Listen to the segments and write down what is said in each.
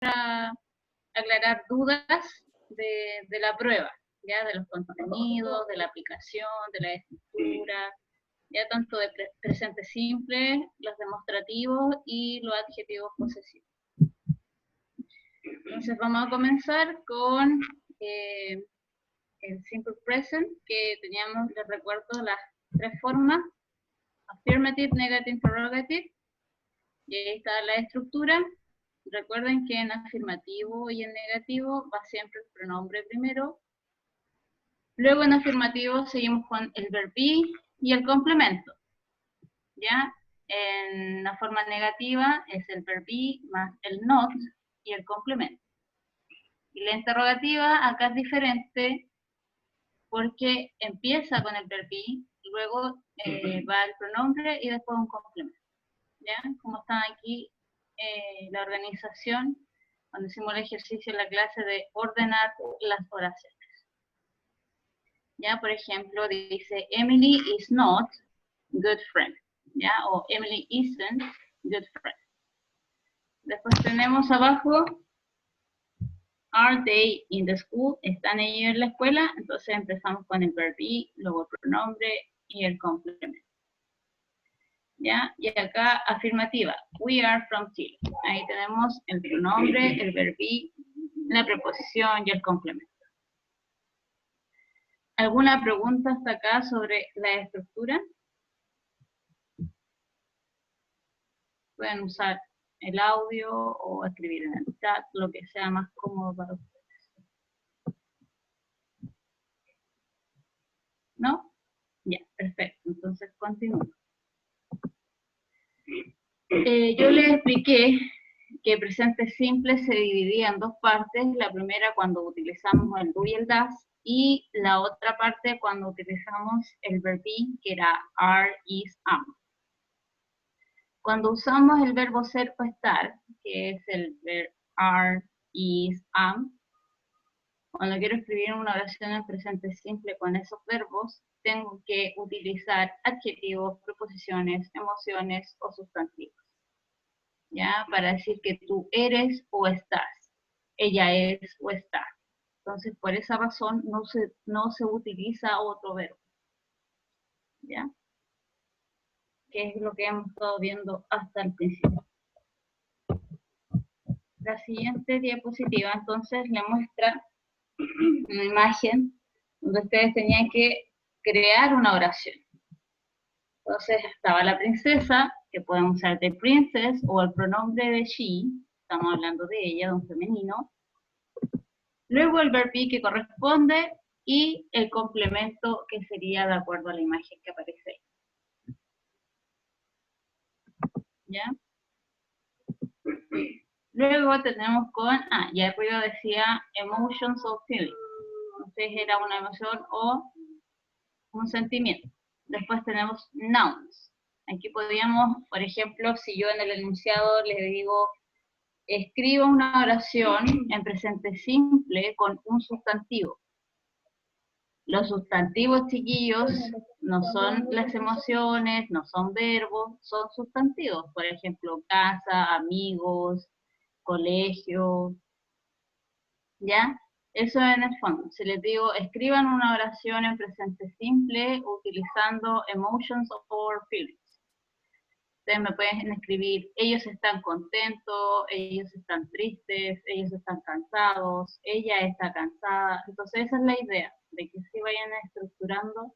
aclarar dudas de la prueba, ya de los contenidos, de la aplicación, de la estructura, ya tanto de presente simple, los demostrativos y los adjetivos posesivos. Entonces vamos a comenzar con el simple present, que teníamos, les recuerdo, las tres formas: affirmative, negative, interrogative, y ahí está la estructura. Recuerden que en afirmativo y en negativo va siempre el pronombre primero. Luego en afirmativo seguimos con el verb be y el complemento. ¿Ya? En la forma negativa es el verb be más el not y el complemento. Y la interrogativa acá es diferente porque empieza con el verb be, luego va el pronombre y después un complemento. ¿Ya? Como están aquí la organización, cuando hicimos el ejercicio en la clase de ordenar las oraciones. ¿Ya? Por ejemplo, dice, Emily is not good friend. ¿Ya? O Emily isn't good friend. Después tenemos abajo, are they in the school? ¿Están ellos en la escuela? Entonces empezamos con el verb be, luego el pronombre y el complemento. ¿Ya? Y acá afirmativa, we are from Chile. Ahí tenemos el pronombre, el verb be, la preposición y el complemento. ¿Alguna pregunta hasta acá sobre la estructura? Pueden usar el audio o escribir en el chat, lo que sea más cómodo para ustedes. ¿No? Ya, perfecto. Entonces continúo. Yo les expliqué que presente simple se dividía en dos partes. La primera cuando utilizamos el do y el das, y la otra parte cuando utilizamos el verb be, que era are, is, am. Cuando usamos el verbo ser o estar, que es el verb are, is, am, cuando quiero escribir una oración en presente simple con esos verbos, tengo que utilizar adjetivos, preposiciones, emociones o sustantivos. ¿Ya? Para decir que tú eres o estás, ella es o está. Entonces, por esa razón no se utiliza otro verbo. ¿Ya? Que es lo que hemos estado viendo hasta el principio. La siguiente diapositiva, entonces, le muestra una imagen donde ustedes tenían que crear una oración. Entonces, estaba la princesa, que podemos usar the princess, o el pronombre de she, estamos hablando de ella, de un femenino. Luego el verb be que corresponde y el complemento que sería de acuerdo a la imagen que aparece ahí. ¿Ya? Luego tenemos con, ya arriba decía emotions or feelings. Entonces era una emoción o un sentimiento. Después tenemos nouns. Aquí podríamos, por ejemplo, si yo en el enunciado les digo, escriba una oración en presente simple con un sustantivo. Los sustantivos, chiquillos, no son las emociones, no son verbos, son sustantivos. Por ejemplo, casa, amigos, colegio, ¿ya? Eso en el fondo. Si les digo, escriban una oración en presente simple utilizando emotions or feelings. Ustedes me pueden escribir, ellos están contentos, ellos están tristes, ellos están cansados, ella está cansada. Entonces esa es la idea, de que se vayan estructurando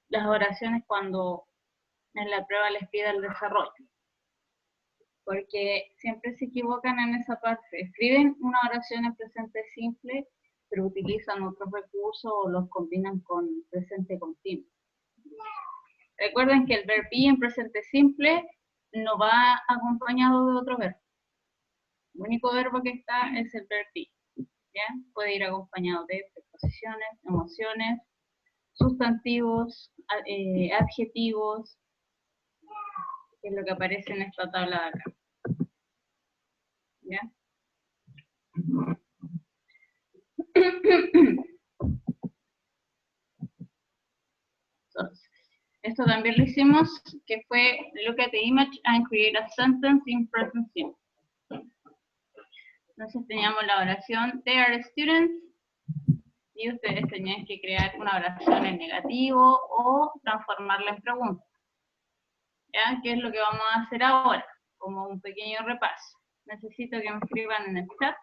las oraciones cuando en la prueba les pida el desarrollo. Porque siempre se equivocan en esa parte. Escriben una oración en presente simple, pero utilizan otros recursos o los combinan con presente continuo. Recuerden que el verb be en presente simple no va acompañado de otro verbo. El único verbo que está es el verb be. ¿Ya? Puede ir acompañado de preposiciones, emociones, sustantivos, adjetivos, que es lo que aparece en esta tabla de acá. ¿Ya? Entonces, esto también lo hicimos, que fue look at the image and create a sentence in present simple. Entonces teníamos la oración they are students y ustedes tenían que crear una oración en negativo o transformarla en pregunta. ¿Ya? ¿Qué es lo que vamos a hacer ahora? Como un pequeño repaso. Necesito que me escriban en el chat.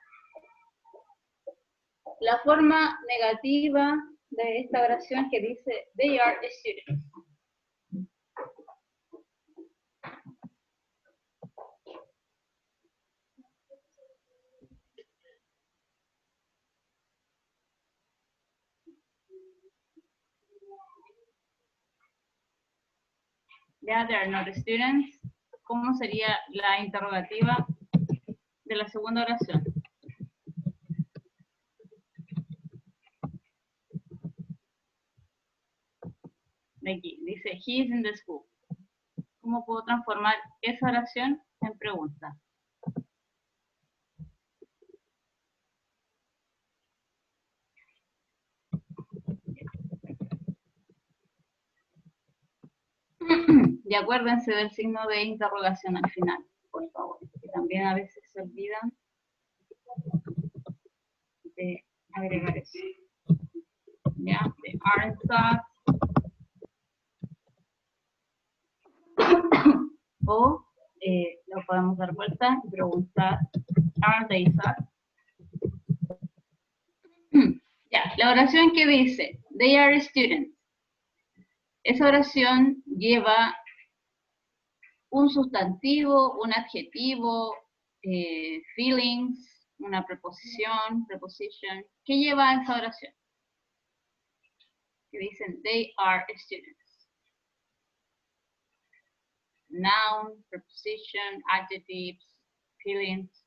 La forma negativa de esta oración que dice they are students. Ya, they are not students. ¿Cómo sería la interrogativa de la segunda oración? De aquí, dice he is in the school. ¿Cómo puedo transformar esa oración en pregunta? Y acuérdense del signo de interrogación al final, por favor, que también a veces se olvidan de agregar eso. Ya, they aren't sad. O lo podemos dar vuelta y preguntar, aren't they sad? Ya, la oración que dice, they are students. Esa oración lleva un sustantivo, un adjetivo, feelings, una preposición, preposition. ¿Qué lleva esa oración? Que dicen, they are students. Noun, preposition, adjectives, feelings.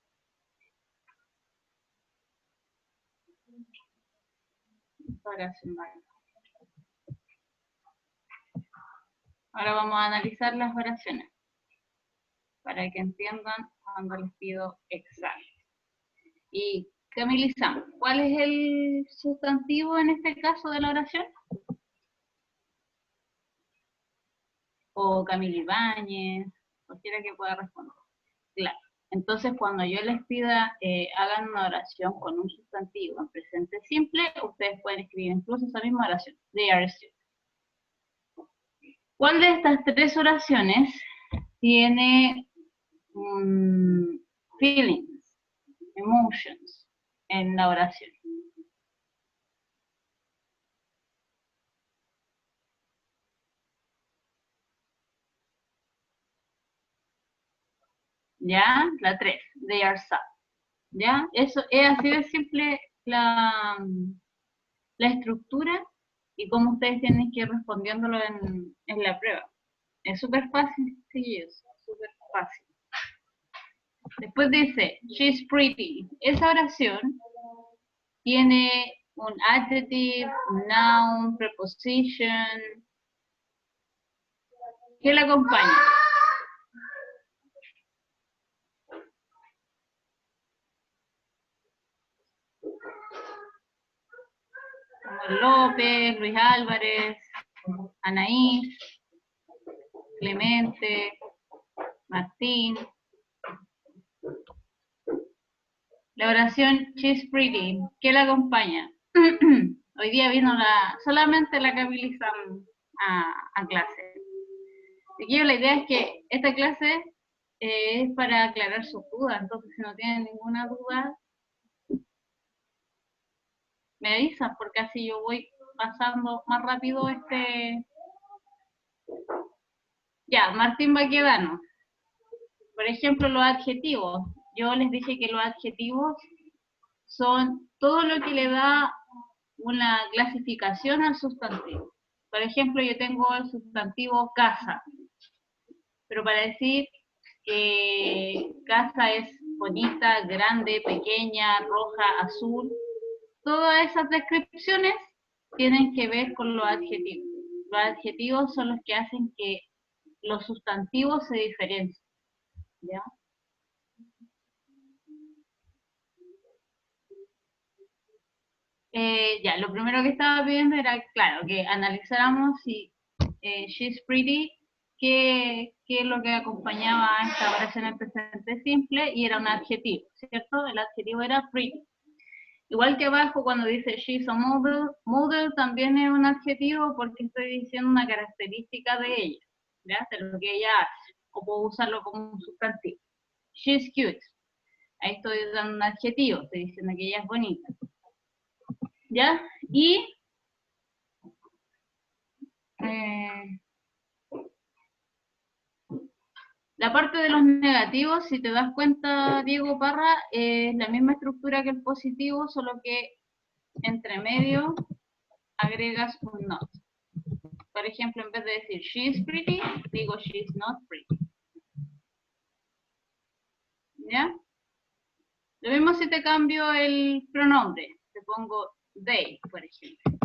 Oración. Ahora vamos a analizar las oraciones para que entiendan cuando les pido examen. Y Camilizam, ¿cuál es el sustantivo en este caso de la oración? O Camila Ibáñez, cualquiera que pueda responder. Claro. Entonces, cuando yo les pida hagan una oración con un sustantivo en presente simple, ustedes pueden escribir incluso esa misma oración. They are students. ¿Cuál de estas tres oraciones tiene feelings, emotions en la oración? ¿Ya? La 3, they are sad. ¿Ya? Eso es así de simple la estructura y cómo ustedes tienen que ir respondiéndolo en la prueba. Es súper fácil, sí, es súper fácil. Después dice, she's pretty. Esa oración tiene un adjective, un noun, preposition. ¿Qué la acompaña? Como López, Luis Álvarez, Anaís, Clemente, Martín. La oración she's pretty, ¿qué la acompaña? Hoy día vino solamente la Camila a clase. Aquí la idea es que esta clase es para aclarar sus dudas, entonces si no tienen ninguna duda, me avisan, porque así yo voy pasando más rápido Ya, Martín Baquedano. Por ejemplo, los adjetivos. Yo les dije que los adjetivos son todo lo que le da una clasificación al sustantivo. Por ejemplo, yo tengo el sustantivo casa, pero para decir que casa es bonita, grande, pequeña, roja, azul, todas esas descripciones tienen que ver con los adjetivos. Los adjetivos son los que hacen que los sustantivos se diferencien. ¿Ya? Ya, lo primero que estaba pidiendo era, claro, que analizáramos si she's pretty qué es lo que acompañaba a esta oración en presente simple, y era un adjetivo, ¿cierto? El adjetivo era pretty. Igual que abajo cuando dice she's a model, model también es un adjetivo porque estoy diciendo una característica de ella, ¿ya? De lo que ella hace, o puedo usarlo como un sustantivo. She's cute. Ahí estoy dando un adjetivo, estoy diciendo que ella es bonita. ¿Ya? Y la parte de los negativos, si te das cuenta, Diego Parra, es la misma estructura que el positivo, solo que entre medio agregas un not. Por ejemplo, en vez de decir she's pretty, digo she's not pretty. ¿Ya? Lo mismo si te cambio el pronombre. Te pongo they, por ejemplo.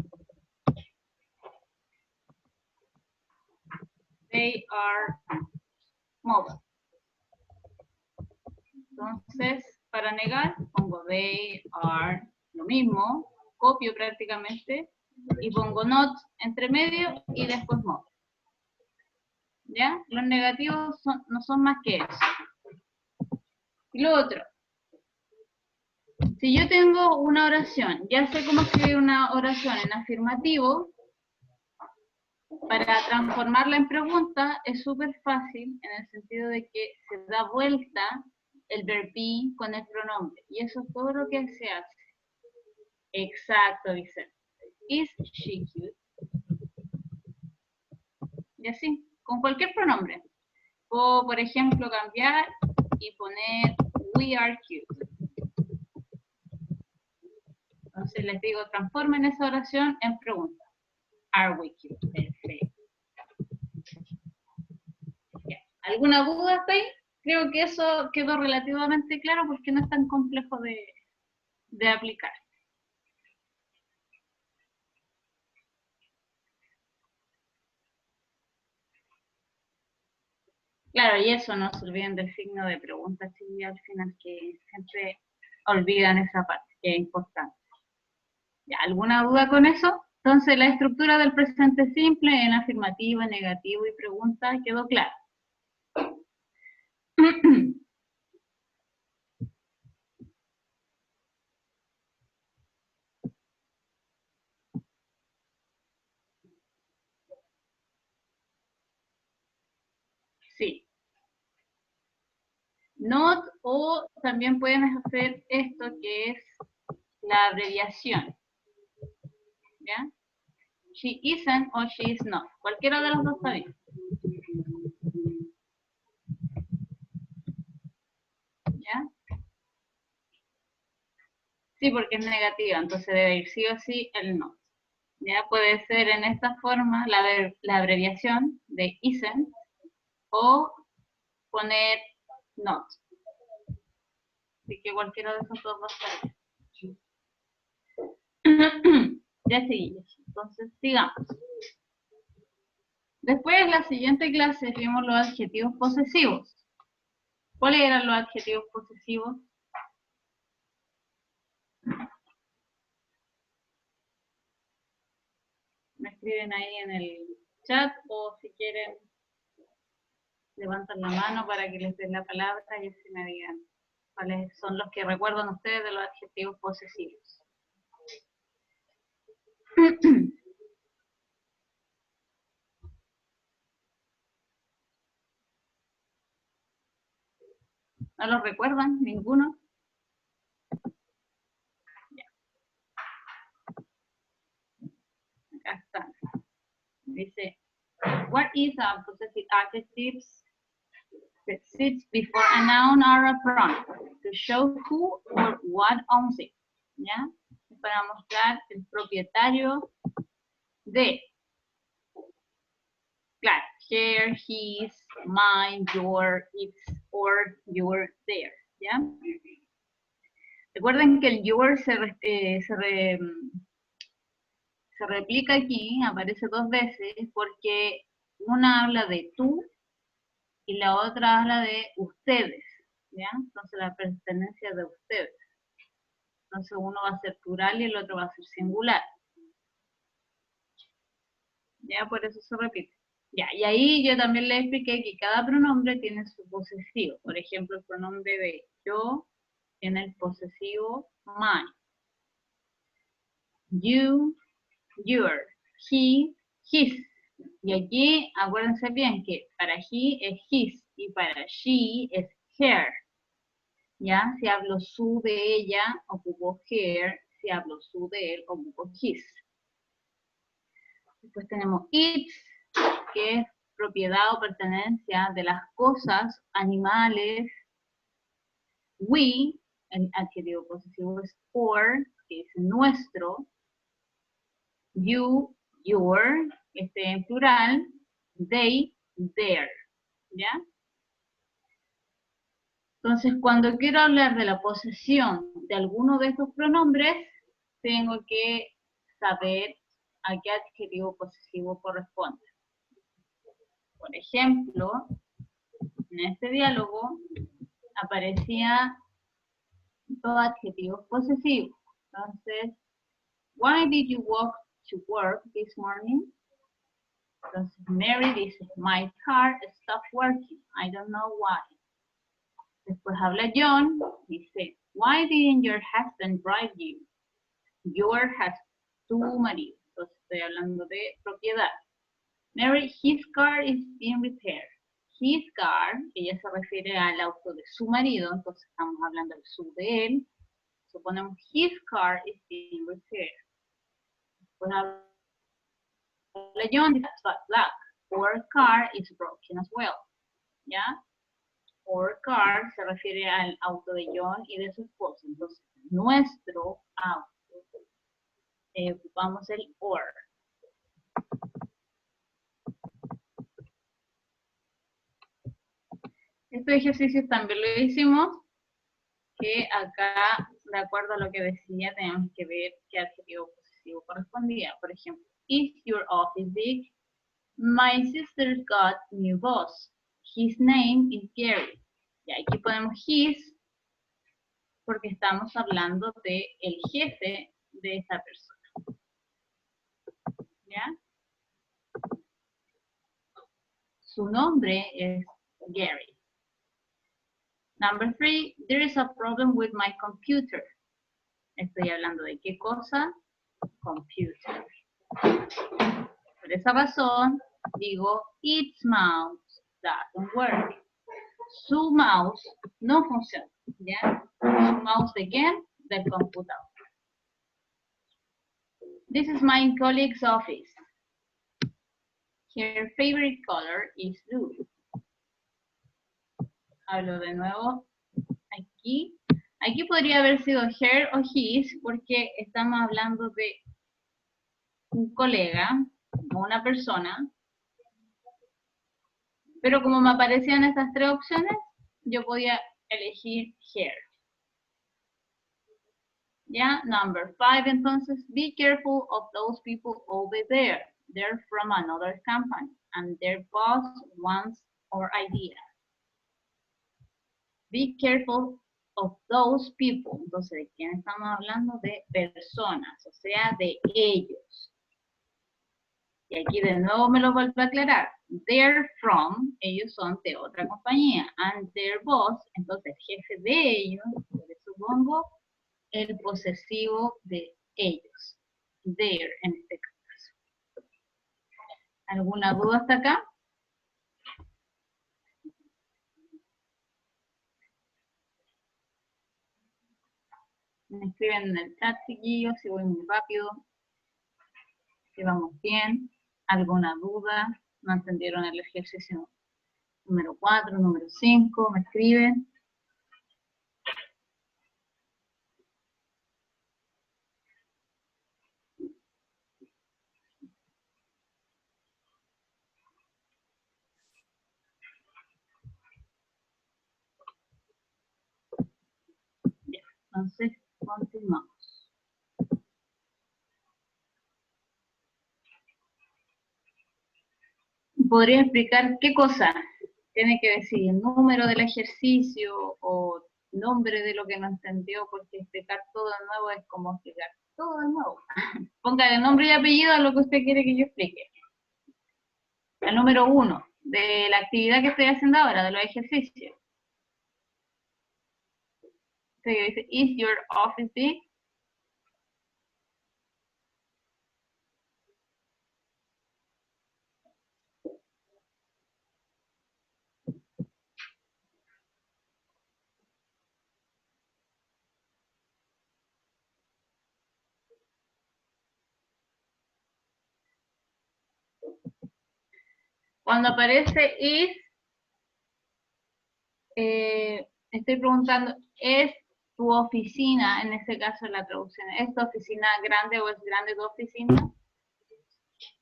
They are mobile. Entonces, para negar, pongo they are lo mismo, copio prácticamente, y pongo not entre medio y después mobile. ¿Ya? Los negativos no son más que eso. Y lo otro, si yo tengo una oración, ya sé cómo escribir una oración en afirmativo, para transformarla en pregunta es súper fácil en el sentido de que se da vuelta el verb be con el pronombre. Y eso es todo lo que se hace. Exacto, dice. Is she cute? Y así, con cualquier pronombre. O, por ejemplo, cambiar y poner we are cute. Entonces les digo, transformen esa oración en pregunta. Are we cute? Perfecto. ¿Alguna duda hasta ahí? Creo que eso quedó relativamente claro porque no es tan complejo de aplicar. Claro, y eso, no se olviden del signo de pregunta, sí, al final, que siempre olvidan esa parte, que es importante. ¿Ya? ¿Alguna duda con eso? Entonces, la estructura del presente simple en afirmativo, negativo y pregunta quedó clara. Sí. Not, o también pueden hacer esto que es la abreviación. ¿Ya? She isn't o she is not. Cualquiera de los dos está bien. ¿Ya? Sí, porque es negativa, entonces debe ir sí o sí el not. Ya puede ser en esta forma la abreviación de isn't o poner not. Así que cualquiera de esos dos va a estar bien. Ya seguimos. Entonces, sigamos. Después, en la siguiente clase, vimos los adjetivos posesivos. ¿Cuáles eran los adjetivos posesivos? Me escriben ahí en el chat o si quieren levantan la mano para que les den la palabra y así me digan cuáles son los que recuerdan ustedes de los adjetivos posesivos. ¿No los recuerdan? ¿Ninguno? Ya. Acá está. Dice, what is a possessive adjective that sits before a noun or a pronoun to show who or what owns it? ¿Ya? Para mostrar el propietario de. Claro, here, his, mine, your, its, or your, their. ¿Ya? Recuerden que el your se replica aquí, aparece dos veces, porque una habla de tú y la otra habla de ustedes, ¿ya? Entonces la pertenencia de ustedes. Entonces uno va a ser plural y el otro va a ser singular. ¿Ya? Por eso se repite. Ya, y ahí yo también le expliqué que cada pronombre tiene su posesivo. Por ejemplo, el pronombre de yo tiene el posesivo my. You, your. He, his. Y aquí, acuérdense bien que para he es his y para she es her. ¿Ya? Si hablo su de ella, ocupo her. Si hablo su de él, ocupo his. Después tenemos its, que es propiedad o pertenencia de las cosas, animales. We, el adjetivo posesivo es our, que es nuestro. You, your, en plural. They, their. ¿Ya? Entonces, cuando quiero hablar de la posesión de alguno de estos pronombres, tengo que saber a qué adjetivo posesivo corresponde. Por ejemplo, en este diálogo aparecía dos adjetivos posesivos. Entonces, why did you walk to work this morning? Entonces, Mary dice, my car stopped working. I don't know why. Después habla John, dice, why didn't your husband drive you? Your has tu marido. Entonces estoy hablando de propiedad. Mary, his car is being repaired. His car, ella se refiere al auto de su marido, entonces estamos hablando del su de él. Suponemos his car is being repaired. Después habla John, that's black. Our car is broken as well. ¿Ya? Our car se refiere al auto de John y de su esposa. Entonces, nuestro auto. Ocupamos el or. Estos ejercicios también lo hicimos, que acá, de acuerdo a lo que decía, tenemos que ver qué adjetivo posesivo correspondía. Por ejemplo, is your office big? My sister got new boss. His name is Gary. Y aquí ponemos his, porque estamos hablando de el jefe de esa persona. ¿Ya? Su nombre es Gary. Number 3, there is a problem with my computer. Estoy hablando de qué cosa? Computer. Por esa razón, digo, its mouse doesn't work. Su mouse no funciona. ¿Ya? ¿Su mouse de quién? Del computador. This is my colleague's office. Her favorite color is blue. Hablo de nuevo aquí. Aquí podría haber sido her o his porque estamos hablando de un colega o una persona. Pero como me aparecían estas tres opciones, yo podía elegir her. ¿Ya? Number 5, entonces, be careful of those people over there. They're from another company and their boss wants our idea. Be careful of those people. Entonces, ¿de quién estamos hablando? De personas, o sea, de ellos. Y aquí de nuevo me lo vuelvo a aclarar. They're from, ellos son de otra compañía. And their boss, entonces, jefe de ellos, le supongo, el posesivo de ellos. Their, en este caso. ¿Alguna duda hasta acá? Me escriben en el chat, chiquillos, si voy muy rápido. Si vamos bien. ¿Alguna duda? ¿No entendieron el ejercicio número 4, número 5? Me escriben. Ya, entonces continuamos. ¿Podría explicar qué cosa? Tiene que decir el número del ejercicio o nombre de lo que no entendió, porque explicar todo de nuevo es como explicar todo de nuevo. Ponga el nombre y apellido a lo que usted quiere que yo explique. al número 1 de la actividad que estoy haciendo ahora, de los ejercicios. Entonces dice, is your office big? Cuando aparece is, estoy preguntando, ¿es tu oficina, en este caso la traducción, es tu oficina grande o es grande tu oficina?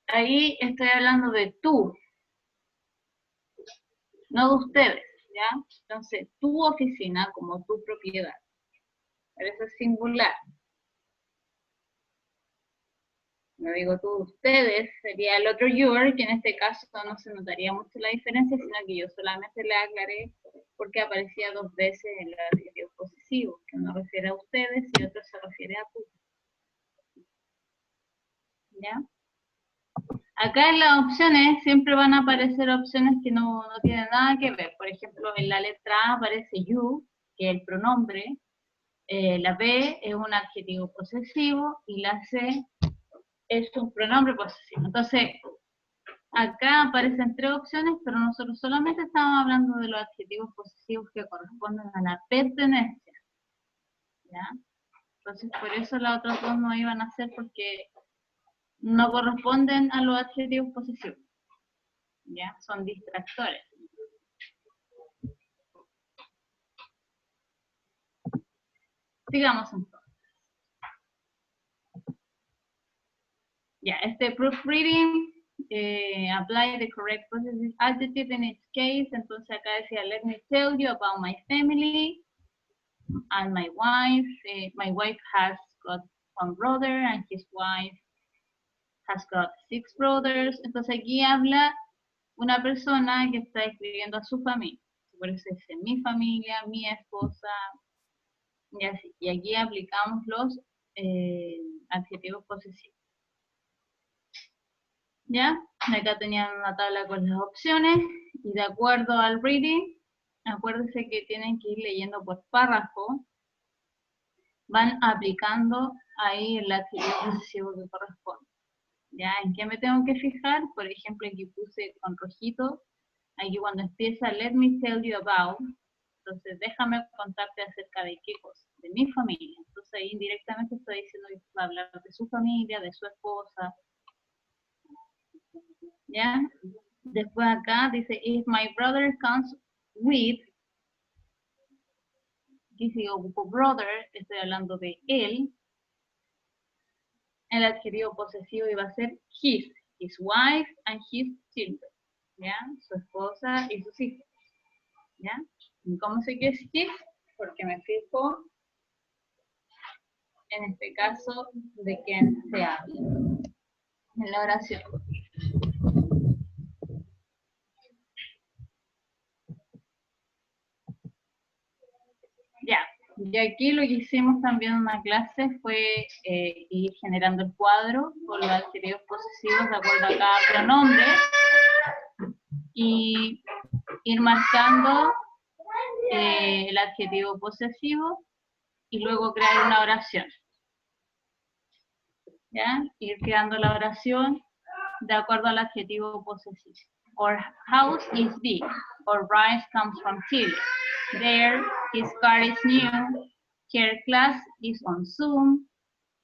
Ahí estoy hablando de tú, no de ustedes, ¿ya? Entonces, tu oficina como tu propiedad. Pero eso es singular. No digo tú, ustedes, sería el otro your, que en este caso no se notaría mucho la diferencia, sino que yo solamente le aclaré porque aparecía 2 veces en el adjetivo posesivo, que uno refiere a ustedes y otro se refiere a tú. ¿Ya? Acá en las opciones siempre van a aparecer opciones que no tienen nada que ver. Por ejemplo, en la letra A aparece you, que es el pronombre. La B es un adjetivo posesivo y la C es un pronombre posesivo. Entonces, acá aparecen 3 opciones, pero nosotros solamente estamos hablando de los adjetivos posesivos que corresponden a la pertenencia. ¿Ya? Entonces, por eso las otras 2 no iban a ser porque no corresponden a los adjetivos posesivos. ¿Ya? Son distractores. Sigamos entonces. Ya, este proofreading, apply the correct possessive adjective in its case. Entonces acá decía, let me tell you about my family and my wife. My wife has got 1 brother and his wife has got 6 brothers. Entonces aquí habla una persona que está escribiendo a su familia. Por eso dice mi familia, mi esposa, y así. Y aquí aplicamos los adjetivos posesivos. ¿Ya? Acá tenían una tabla con las opciones y de acuerdo al reading, acuérdense que tienen que ir leyendo por párrafo, van aplicando ahí el adjetivo posesivo que corresponde. ¿Ya? ¿En qué me tengo que fijar? Por ejemplo, aquí puse con rojito, aquí cuando empieza let me tell you about, entonces déjame contarte acerca de qué cosa, de mi familia. Entonces ahí indirectamente estoy diciendo que va a hablar de su familia, de su esposa. ¿Ya? Después acá dice, if my brother comes with, aquí si ocupo brother, estoy hablando de él, el adjetivo posesivo iba a ser his wife and his children, ¿ya? Su esposa y sus hijos, ¿ya? ¿Y cómo sé que es his? Porque me fijo, en este caso, de quién se habla en la oración. Ya, y aquí lo que hicimos también en una clase fue ir generando el cuadro con los adjetivos posesivos de acuerdo a cada pronombre y ir marcando el adjetivo posesivo y luego crear una oración. ¿Ya? Ir creando la oración de acuerdo al adjetivo posesivo. Our house is big. Our rice comes from Chile. There, his car is new. Her class is on Zoom.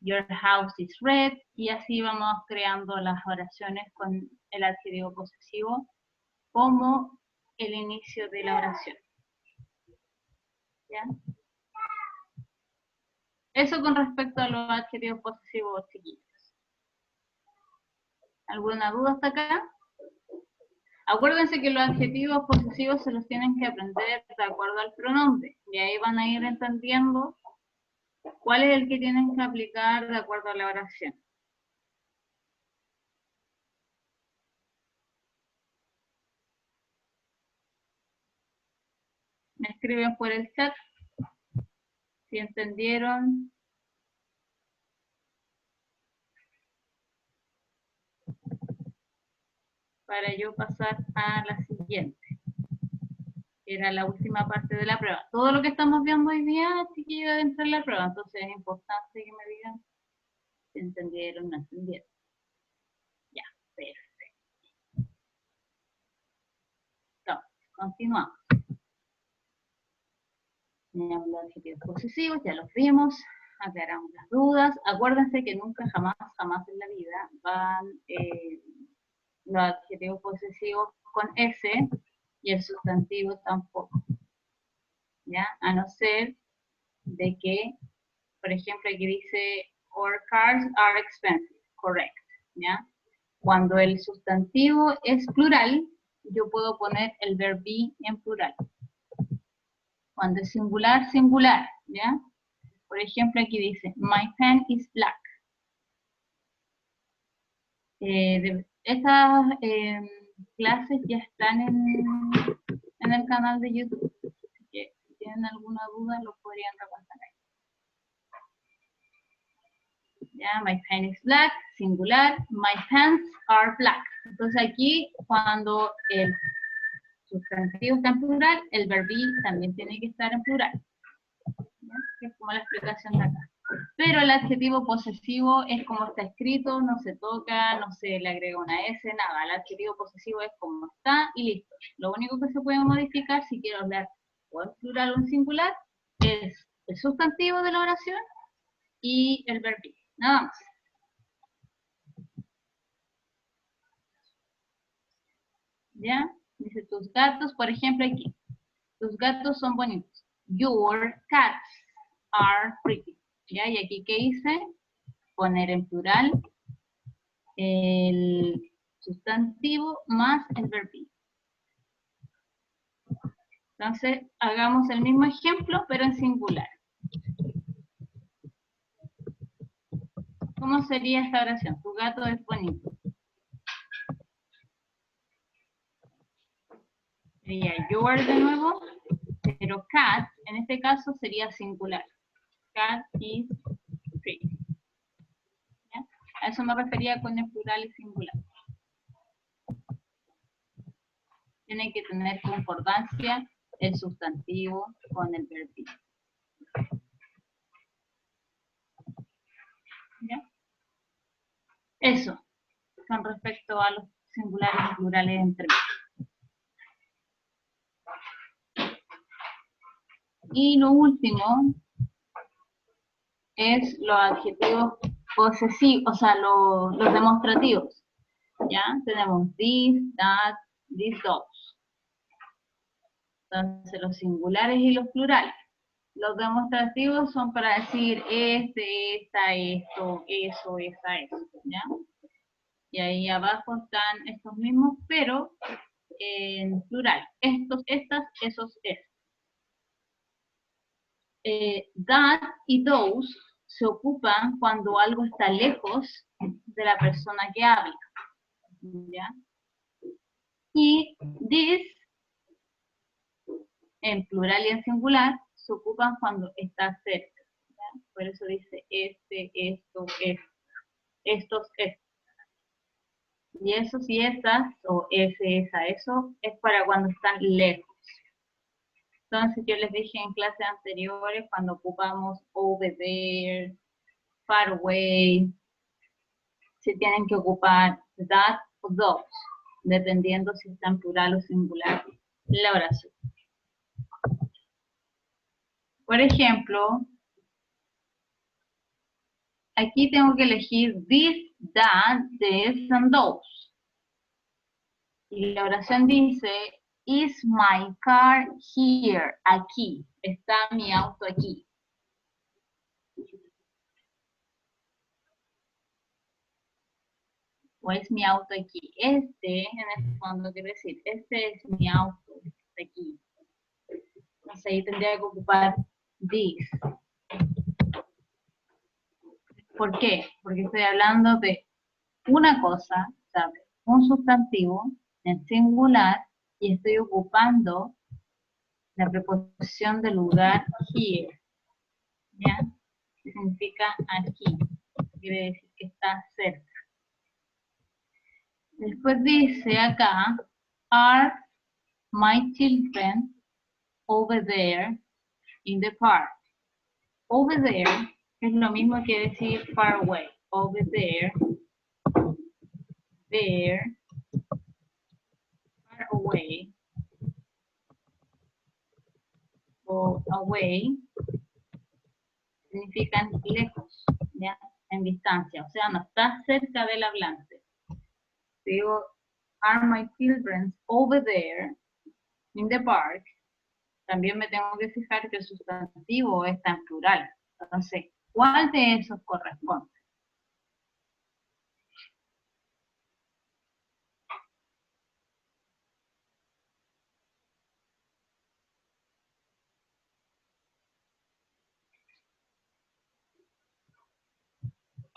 Your house is red. Y así vamos creando las oraciones con el adjetivo posesivo como el inicio de la oración. ¿Ya? Eso con respecto a los adjetivos posesivos chiquitos. ¿Alguna duda hasta acá? Acuérdense que los adjetivos posesivos se los tienen que aprender de acuerdo al pronombre. Y ahí van a ir entendiendo cuál es el que tienen que aplicar de acuerdo a la oración. Me escriben por el chat si entendieron. para yo pasar a la siguiente. Era la última parte de la prueba. Todo lo que estamos viendo hoy día, chiquillos, dentro de la prueba. Entonces es importante que me digan si entendieron o no entendieron. Ya, perfecto. Entonces, continuamos. Tenemos los adjetivos posesivos, ya los vimos. Aclaramos las dudas. Acuérdense que nunca, jamás en la vida van los adjetivos posesivos con S y el sustantivo tampoco. ¿Ya? A no ser de que, por ejemplo, aquí dice, our cars are expensive. Correct. ¿Ya? Cuando el sustantivo es plural, yo puedo poner el verbo be en plural. Cuando es singular, singular. ¿Ya? Por ejemplo, aquí dice, my pen is black. Estas clases ya están en el canal de YouTube. Así que si tienen alguna duda, lo podrían repasar ahí. Ya, my pen is black, singular. My pants are black. Entonces aquí, cuando el sustantivo está en plural, el verbo también tiene que estar en plural. ¿Ya? Que es como la explicación de acá. Pero el adjetivo posesivo es como está escrito, no se toca, no se le agrega una S, nada. El adjetivo posesivo es como está y listo. Lo único que se puede modificar, si quiero hablar o en plural o en singular, es el sustantivo de la oración y el verbo. Nada más. ¿Ya? Dice tus gatos, por ejemplo, aquí. Tus gatos son bonitos. Your cats are pretty. ¿Ya? Y aquí, ¿qué hice? Poner en plural el sustantivo más el verbo. Entonces, hagamos el mismo ejemplo, pero en singular. ¿Cómo sería esta oración? Tu gato es bonito. Sería your de nuevo, pero cat, en este caso, sería singular. Cat is pretty. ¿Ya? A eso me refería con el plural y singular. Tiene que tener concordancia el sustantivo con el verbo. ¿Ya? Eso, con respecto a los singulares y plurales entre ellos. Y lo último es los adjetivos posesivos, o sea, los demostrativos. ¿Ya? Tenemos this, that, these, those. Entonces, los singulares y los plurales. Los demostrativos son para decir esta, esto, eso, esa, eso. ¿Ya? Y ahí abajo están estos mismos, pero en plural. Estos, estas, esos, estos. That y those se ocupan cuando algo está lejos de la persona que habla. ¿Ya? Y this, en plural y en singular, se ocupan cuando está cerca. ¿Ya? Por eso dice este, esto, estos, estos. Y esos y esas, o ese, esa, eso, es para cuando están lejos. Entonces yo les dije en clases anteriores, cuando ocupamos over there, far away, se tienen que ocupar that o those, dependiendo si está en plural o singular la oración. Por ejemplo, aquí tengo que elegir this, that, this, and those. Y la oración dice, is my car here? Aquí. Está mi auto aquí. O es mi auto aquí. Este, en el fondo, quiero decir, este es mi auto, está aquí. Entonces ahí tendría que ocupar this. ¿Por qué? Porque estoy hablando de una cosa, ¿sabes? Un sustantivo en singular y estoy ocupando la preposición del lugar here. ¿Ya? Que significa aquí. Quiere decir que está cerca. Después dice acá, are my children over there in the park? Over there es lo mismo que decir far away. Over there, there, far away, o away, significan lejos, ¿ya? En distancia, o sea, no está cerca del hablante. Si digo, are my children over there in the park, también me tengo que fijar que el sustantivo está en plural. Entonces, ¿cuál de esos corresponde?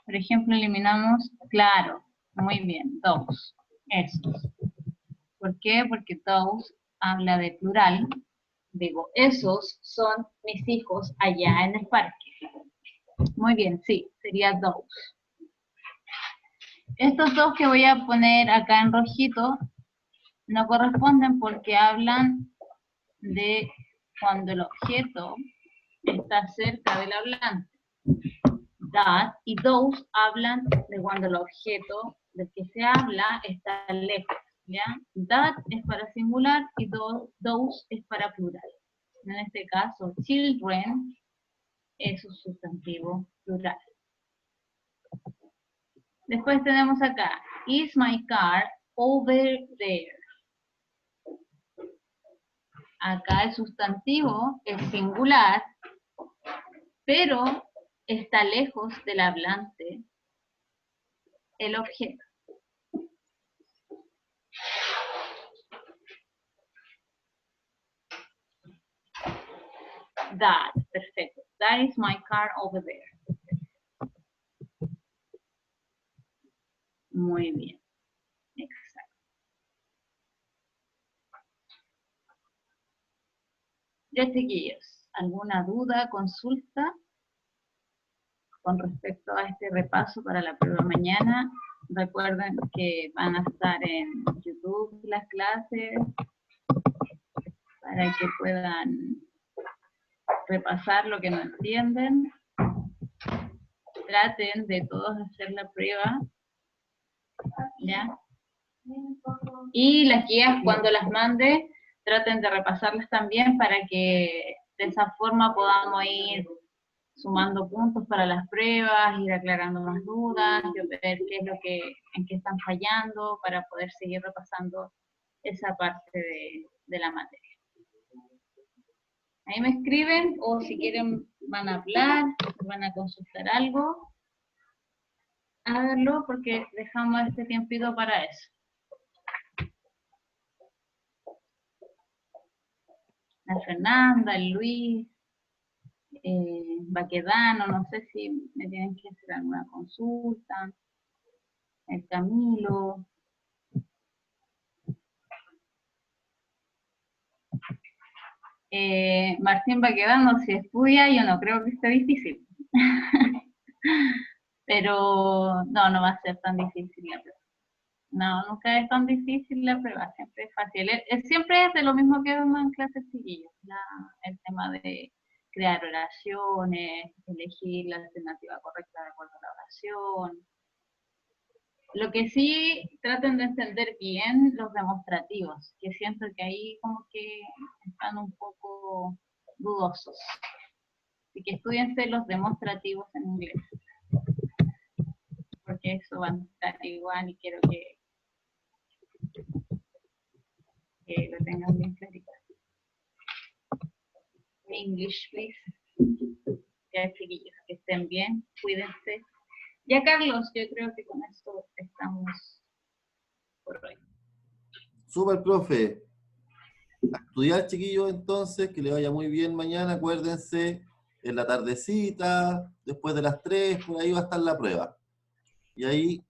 Por ejemplo, eliminamos, claro, muy bien, those, esos. ¿Por qué? Porque those habla de plural. Digo, esos son mis hijos allá en el parque. Muy bien, sí, sería those. Estos dos que voy a poner acá en rojito no corresponden porque hablan de cuando el objeto está cerca del hablante. That y those hablan de cuando el objeto del que se habla está lejos, ¿ya? That es para singular y those es para plural. En este caso, children es un sustantivo plural. Después tenemos acá, is my car over there? Acá el sustantivo es singular, pero está lejos del hablante el objeto. That, perfecto. That is my car over there. Muy bien. Exacto. Ya, chiquillos, ¿alguna duda, consulta con respecto a este repaso para la prueba mañana? Recuerden que van a estar en YouTube las clases para que puedan repasar lo que no entienden. Traten de todos hacer la prueba, ¿ya? Y las guías, cuando las mande, traten de repasarlas también para que de esa forma podamos ir sumando puntos para las pruebas, ir aclarando más dudas, ver qué es lo que, en qué están fallando para poder seguir repasando esa parte de la materia. Ahí me escriben o si quieren van a hablar, van a consultar algo, háganlo porque dejamos este tiempito para eso. La Fernanda, el Luis, Baquedano, no sé si me tienen que hacer alguna consulta, el Camilo. Martín Baquedano, si estudia, yo no creo que esté difícil. Pero no va a ser tan difícil la prueba. No, nunca es tan difícil la prueba, siempre es fácil. Siempre es de lo mismo que vemos en clases chiquillas, el tema de crear oraciones, elegir la alternativa correcta de acuerdo a la oración. Lo que sí, traten de entender bien los demostrativos, que siento que ahí como que están un poco dudosos. Así que estudiense los demostrativos en inglés, porque eso va a estar igual y quiero que lo tengan bien clarito. English, please. Ya, chiquillos, que estén bien, cuídense. Ya, Carlos, yo creo que con esto estamos por hoy. Súper, profe. A estudiar, chiquillos, entonces, que le vaya muy bien mañana, acuérdense, en la tardecita, después de las 3, por ahí va a estar la prueba. Y ahí